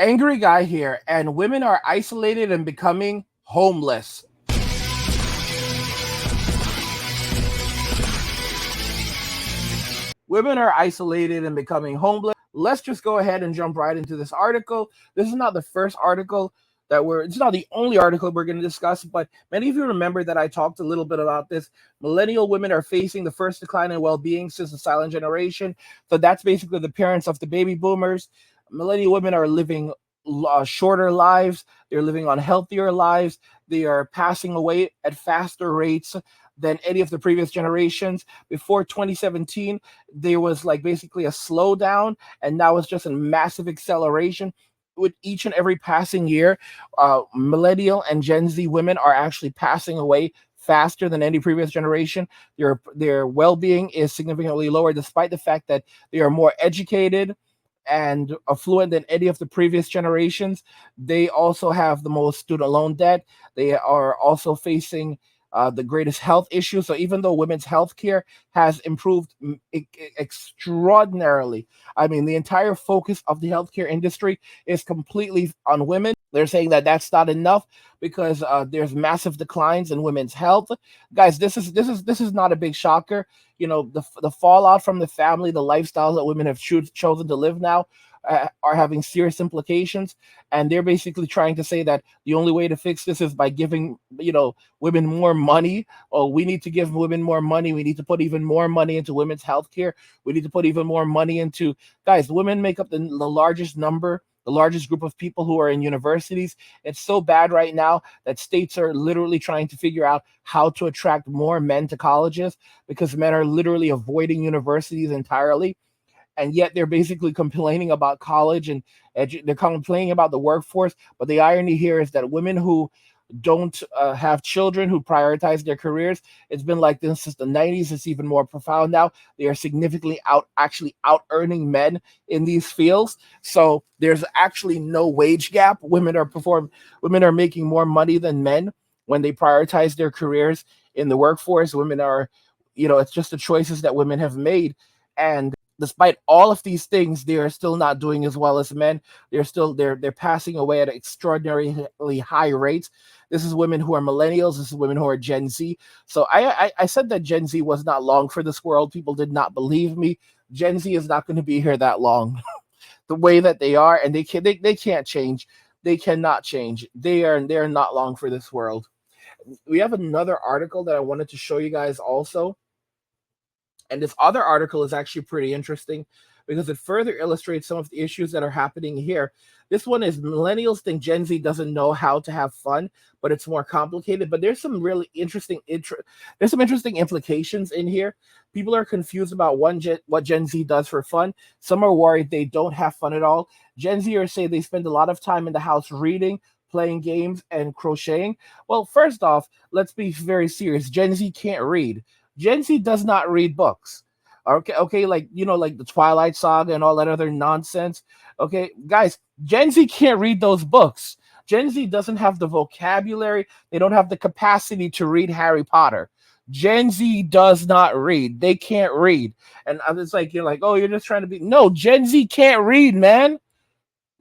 Angry guy here, and women are isolated and becoming homeless. Women are isolated and becoming homeless. Let's just go ahead and jump right into this article. This is not the first article it's not the only article we're going to discuss, but many of you remember that I talked a little bit about this. Millennial women are facing the first decline in well-being since the silent generation. So that's basically the parents of the baby boomers. Millennial women are living shorter lives. They're living unhealthier lives. They are passing away at faster rates than any of the previous generations. Before 2017, there was like basically a slowdown, and now it's just a massive acceleration. With each and every passing year, millennial and Gen Z women are actually passing away faster than any previous generation. Their well-being is significantly lower, despite the fact that they are more educated and affluent than any of the previous generations. They also have the most student loan debt. They are also facing the greatest health issues. So even though women's health care has improved extraordinarily, I mean, the entire focus of the healthcare industry is completely on women. They're saying that that's not enough because there's massive declines in women's health. Guys, this is not a big shocker. You know, the fallout from the family, the lifestyles that women have chosen to live now are having serious implications, and they're basically trying to say that the only way to fix this is by giving women more money. Oh, we need to give women more money. We need to put even more money into women's health care. We need to put even more money into, guys, women make up the largest number, the largest group of people who are in universities. It's so bad right now that states are literally trying to figure out how to attract more men to colleges because men are literally avoiding universities entirely. And yet they're basically complaining about college and they're complaining about the workforce. But the irony here is that women who don't have children, who prioritize their careers, it's been like this since the 90s. It's even more profound now. They are significantly actually out earning men in these fields. So there's actually no wage gap. Women are making more money than men when they prioritize their careers in the workforce. Women are, it's just the choices that women have made. And despite all of these things, they are still not doing as well as men. They're passing away at extraordinarily high rates. This is women who are millennials. This is women who are Gen Z. So I said that Gen Z was not long for this world. People did not believe me. Gen Z is not going to be here that long. The way that they are, and they can't change. They cannot change. They're not long for this world. We have another article that I wanted to show you guys also. And this other article is actually pretty interesting because it further illustrates some of the issues that are happening here. This one is millennials think Gen Z doesn't know how to have fun, but it's more complicated. But there's some really interesting implications in here. People are confused about what Gen Z does for fun. Some are worried they don't have fun at all. Gen Zers say they spend a lot of time in the house reading, playing games, and crocheting. Well, first off, let's be very serious. Gen Z can't read. Gen Z does not read books. Okay, like the Twilight Saga and all that other nonsense. Okay, guys, Gen Z can't read those books. Gen Z doesn't have the vocabulary. They don't have the capacity to read Harry Potter. Gen Z does not read. They can't read. And it's like you're like, oh, you're just trying to be. No, Gen Z can't read, man.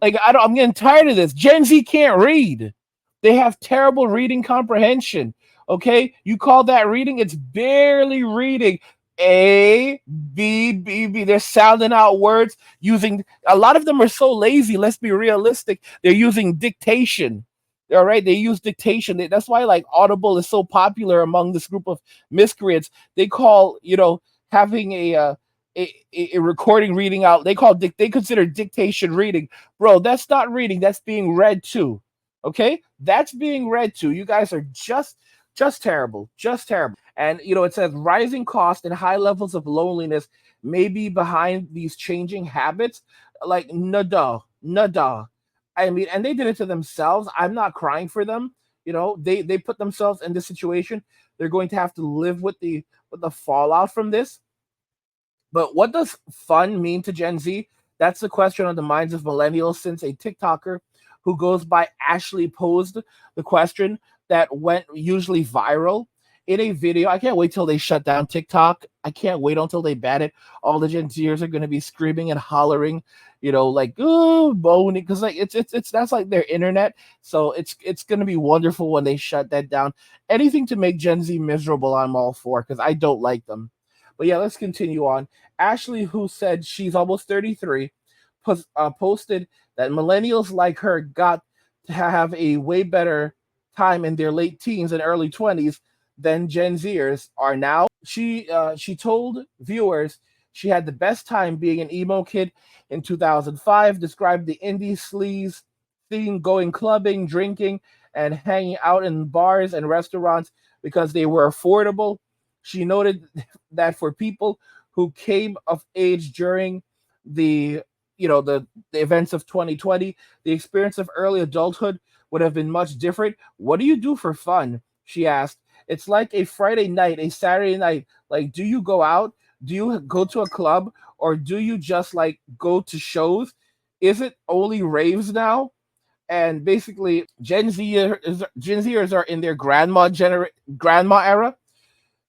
Like I'm getting tired of this. Gen Z can't read. They have terrible reading comprehension. Okay, you call that reading? It's barely reading. A, B, B, B. They're sounding out words using. A lot of them are so lazy. Let's be realistic. They're using dictation. All right, they use dictation. That's why like Audible is so popular among this group of miscreants. They call having a recording reading out. They consider dictation reading. Bro, that's not reading. That's being read to. Okay, that's being read to. You guys are just terrible, just terrible. And it says rising cost and high levels of loneliness may be behind these changing habits. Like nada. I mean, and they did it to themselves. I'm not crying for them. They put themselves in this situation. They're going to have to live with the fallout from this. But what does fun mean to Gen Z? That's the question on the minds of millennials, since a TikToker who goes by Ashley posed the question that went usually viral in a video. I can't wait till they shut down TikTok. I can't wait until they ban it. All the Gen Zers are going to be screaming and hollering like oh moaning because like it's that's like their internet. So it's gonna be wonderful when they shut that down. Anything to make Gen Z miserable, I'm all for because I don't like them. But yeah, let's continue on. Ashley, who said she's almost 33, posted that millennials like her got to have a way better time in their late teens and early 20s than Gen Zers are now. She told viewers she had the best time being an emo kid in 2005, described the indie sleaze scene, going clubbing, drinking, and hanging out in bars and restaurants because they were affordable. She noted that for people who came of age during the the events of 2020, the experience of early adulthood would have been much different. What do you do for fun? She asked. It's like a Friday night, a Saturday night. Like, do you go out? Do you go to a club? Or do you just like go to shows? Is it only raves now? And basically, Gen Zers are in their grandma era.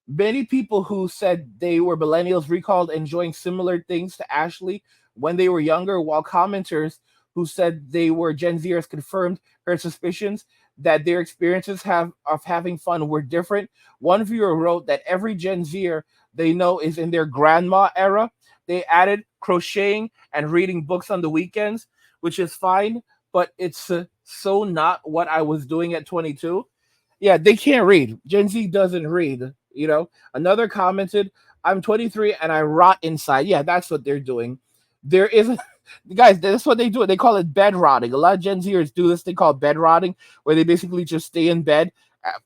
Many people who said they were millennials recalled enjoying similar things to Ashley when they were younger, while commenters who said they were Gen Zers confirmed her suspicions that their experiences of having fun were different. One viewer wrote that every Gen Zer they know is in their grandma era. They added crocheting and reading books on the weekends, which is fine, but it's so not what I was doing at 22. Yeah, they can't read. Gen Z doesn't read. Another commented, "I'm 23 and I rot inside." Yeah, that's what they're doing. There isn't, guys. That's what they do. They call it bed rotting. A lot of Gen Zers do this thing called bed rotting, where they basically just stay in bed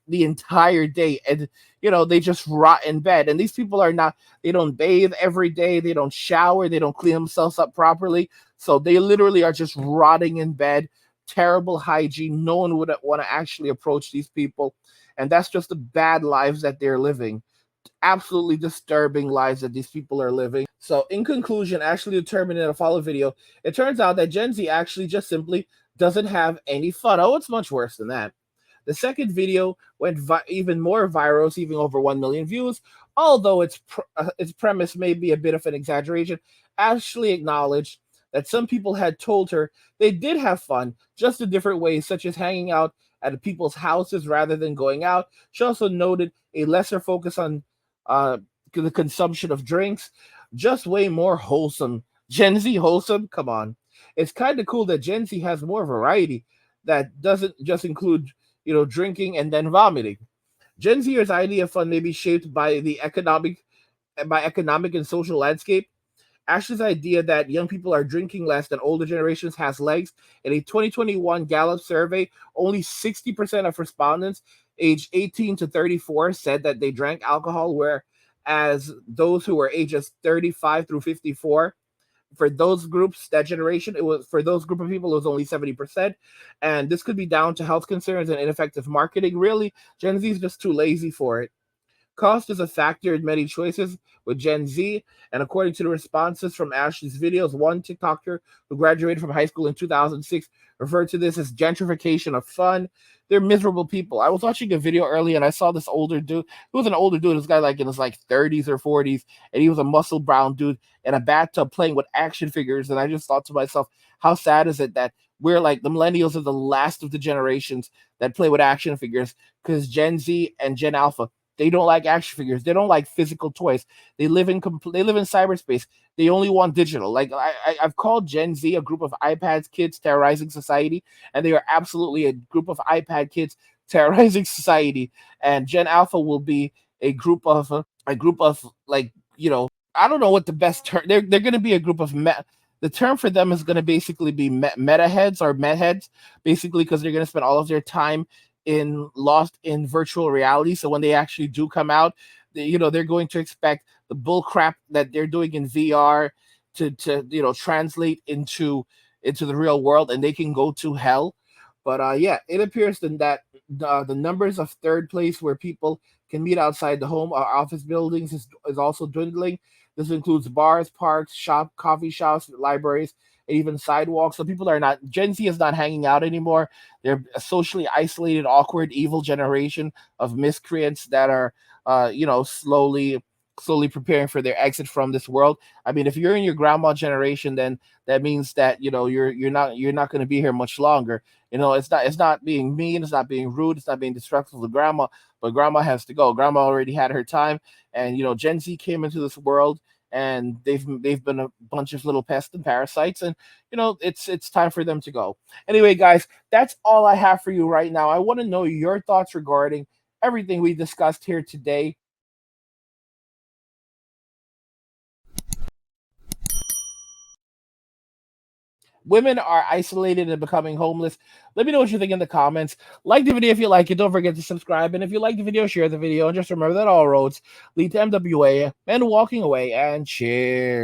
the entire day, and they just rot in bed. And these people are not. They don't bathe every day. They don't shower. They don't clean themselves up properly. So they literally are just rotting in bed. Terrible hygiene. No one would want to actually approach these people, and that's just the bad lives that they're living. Absolutely disturbing lives that these people are living. So, in conclusion, actually determined in a follow video, it turns out that Gen Z actually just simply doesn't have any fun. Oh, it's much worse than that. The second video went even more viral, receiving over 1 million views. Although its premise may be a bit of an exaggeration, Ashley acknowledged that some people had told her they did have fun, just in different ways, such as hanging out at people's houses rather than going out. She also noted a lesser focus on uh, the consumption of drinks, just way more wholesome. Gen Z wholesome? Come on. It's kind of cool that Gen Z has more variety that doesn't just include, drinking and then vomiting. Gen Zers' idea of fun may be shaped by economic and social landscape. Ashley's idea that young people are drinking less than older generations has legs. In a 2021 Gallup survey, only 60% of respondents aged 18 to 34 said that they drank alcohol, whereas those who were ages 35 through 54, for those groups, that generation, it was for those group of people, it was only 70%. And this could be down to health concerns and ineffective marketing. Really, Gen Z is just too lazy for it. Cost is a factor in many choices with Gen Z, and according to the responses from Ashley's videos, one TikToker who graduated from high school in 2006 referred to this as gentrification of fun. They're miserable people. I was watching a video earlier and I saw this older dude. He was an older dude. This guy like in his like 30s or 40s, and he was a muscle brown dude in a bathtub playing with action figures. And I just thought to myself, how sad is it that we're like the millennials are the last of the generations that play with action figures because Gen Z and Gen Alpha, they don't like action figures. They don't like physical toys. They live in cyberspace. They only want digital. Like I've called Gen Z a group of iPads kids terrorizing society, and they are absolutely a group of iPad kids terrorizing society. And Gen Alpha will be a group of like I don't know what the best term. They're going to be a group of the term for them is going to basically be meta heads or met heads, basically because they're going to spend all of their time in lost in virtual reality. So when they actually do come out, they're going to expect the bull crap that they're doing in VR to translate into the real world, and they can go to hell. But yeah, it appears then that the numbers of third place where people can meet outside the home or office buildings is also dwindling. This includes bars, parks, coffee shops, libraries, and even sidewalks. So people are not Gen Z is not hanging out anymore. They're a socially isolated, awkward, evil generation of miscreants that are, slowly slowly preparing for their exit from this world. I mean, if you're in your grandma generation, then that means that you're not going to be here much longer. It's not being mean, it's not being rude, it's not being disrespectful to grandma, but grandma has to go. Grandma already had her time, and Gen Z came into this world, and they've been a bunch of little pests and parasites, and it's time for them to go. Anyway, guys, that's all I have for you right now. I want to know your thoughts regarding everything we discussed here today. Women are isolated and becoming homeless. Let me know what you think in the comments. Like the video if you like it. Don't forget to subscribe. And if you like the video, share the video. And just remember that all roads lead to MWA and walking away. And cheers.